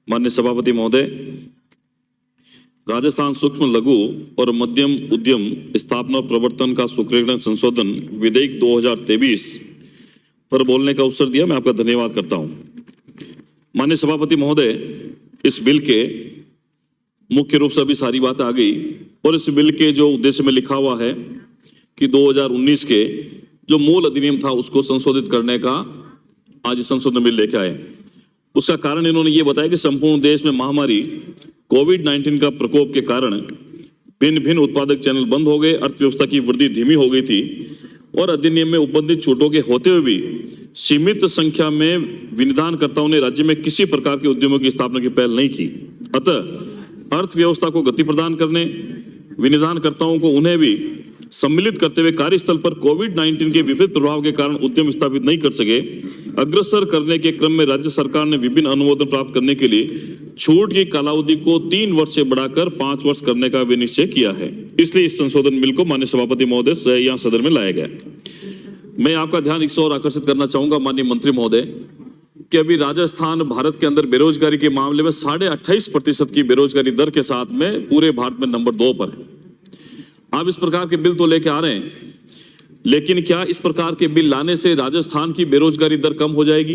माननीय सभापति महोदय, राजस्थान सूक्ष्म लघु और मध्यम उद्यम स्थापना प्रवर्तन का स्वीकृत संशोधन विधेयक 2023 पर बोलने का अवसर दिया, मैं आपका धन्यवाद करता हूं। माननीय सभापति महोदय, इस बिल के मुख्य रूप से अभी सारी बातें आ गई और इस बिल के जो उद्देश्य में लिखा हुआ है कि 2019 के जो मूल अधिनियम था उसको संशोधित करने का आज संशोधन बिल लेके आए। उसका कारण इन्होंने ये बताया कि संपूर्ण देश में महामारी कोविड-19 का प्रकोप के कारण भिन्न भिन्न उत्पादक चैनल बंद हो गए, अर्थव्यवस्था की वृद्धि धीमी हो गई थी और अधिनियम में उपबंधित छूटों के होते हुए भी सीमित संख्या में विनिधानकर्ताओं ने राज्य में किसी प्रकार के उद्यमों की स्थापना की पहल नहीं की। अतः अर्थव्यवस्था को गति प्रदान करने, विनिधानकर्ताओं को उन्हें भी सम्मिलित करते हुए कार्यस्थल पर कोविड-19 के विपरीत प्रभाव के कारण उद्यम स्थापित नहीं कर सके, अग्रसर करने के क्रम में राज्य सरकार ने विभिन्न अनुमोदन प्राप्त करने के लिए छूट की कालावधि को 3 वर्ष से बढ़ाकर 5 वर्ष करने का निश्चय किया है। इसलिए इस संशोधन बिल को माननीय सभापति महोदय यहाँ सदन में लाया गया। मैं आपका ध्यान इस ओर आकर्षित करना चाहूंगा माननीय मंत्री महोदय कि अभी राजस्थान भारत के अंदर बेरोजगारी के मामले में 28.5% की बेरोजगारी दर के साथ में पूरे भारत में नंबर 2 पर है। आप इस प्रकार के बिल तो लेके आ रहे हैं, लेकिन क्या इस प्रकार के बिल लाने से राजस्थान की बेरोजगारी दर कम हो जाएगी?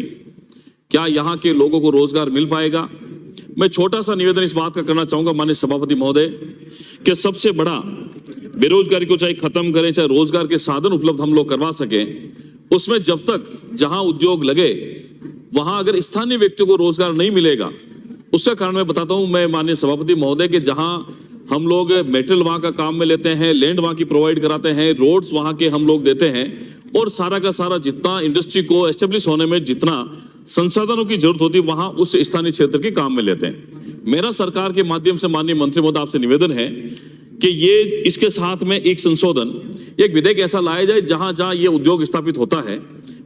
क्या यहाँ के लोगों को रोजगार मिल पाएगा? मैं छोटा सा निवेदन इस बात का करना चाहूंगा माननीय सभापति महोदय कि सबसे बड़ा बेरोजगारी को चाहे खत्म करें, चाहे रोजगार के साधन उपलब्ध हम लोग करवा सकें, उसमें जब तक जहां उद्योग लगे वहां अगर स्थानीय व्यक्तियों को रोजगार नहीं मिलेगा, उसका कारण मैं बताता हूं। मैं माननीय सभापति महोदय के जहां हम लोग मेटल वहां का काम में लेते हैं, लैंड वहां की प्रोवाइड कराते हैं, रोड्स वहां के हम लोग देते हैं और सारा का सारा जितना इंडस्ट्री को एस्टेब्लिश होने में जितना संसाधनों की जरूरत होती है वहां उस स्थानीय क्षेत्र के काम में लेते हैं। मेरा सरकार के माध्यम से माननीय मंत्री महोदय आपसे निवेदन है कि ये इसके साथ में एक संशोधन, एक विधेयक ऐसा लाया जाए जहां जहां ये उद्योग स्थापित होता है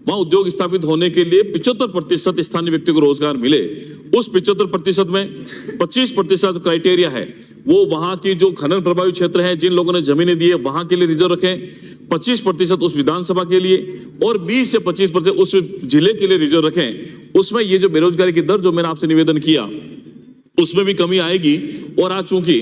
वहां उद्योग स्थापित होने के लिए 75% स्थानीय व्यक्ति को रोजगार मिले। उस 75% में 25% क्राइटेरिया है वो वहां की जो खनन प्रभावित क्षेत्र है, जिन लोगों ने जमीनें दी है वहां के लिए रिजर्व रखें, 25% उस विधानसभा के लिए और 20 से 25% उस जिले के लिए रिजर्व रखें। उसमें ये जो बेरोजगारी की दर जो मैंने आपसे निवेदन किया उसमें भी कमी आएगी। और आज चूंकि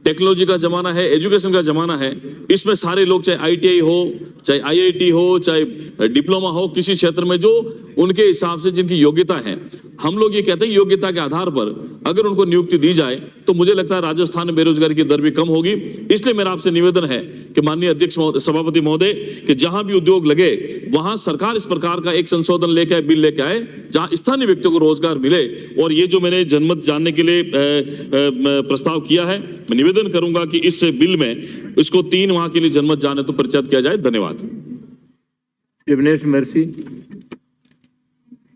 टेक्नोलॉजी का जमाना है, एजुकेशन का जमाना है, इसमें सारे लोग चाहे ITI हो, चाहे IIT हो, चाहे डिप्लोमा हो, किसी क्षेत्र में जो उनके हिसाब से जिनकी योग्यता है, हम लोग ये कहते हैं योग्यता के आधार पर अगर उनको नियुक्ति दी जाए तो मुझे लगता है राजस्थान में बेरोजगारी की दर भी कम होगी। इसलिए मेरा आपसे निवेदन है कि माननीय अध्यक्ष सभापति महोदय कि जहां भी उद्योग लगे वहां सरकार इस प्रकार का एक संशोधन लेके आए, बिल लेके आए जहां स्थानीय व्यक्तियों को रोजगार मिले। और ये जो मैंने जनमत जानने के लिए प्रस्ताव किया है, मैं निवेदन करूंगा कि इस बिल में इसको 3 वहां के लिए जनमत जाने तो परिचय किया जाए। धन्यवाद। शिवनेश मर्सी।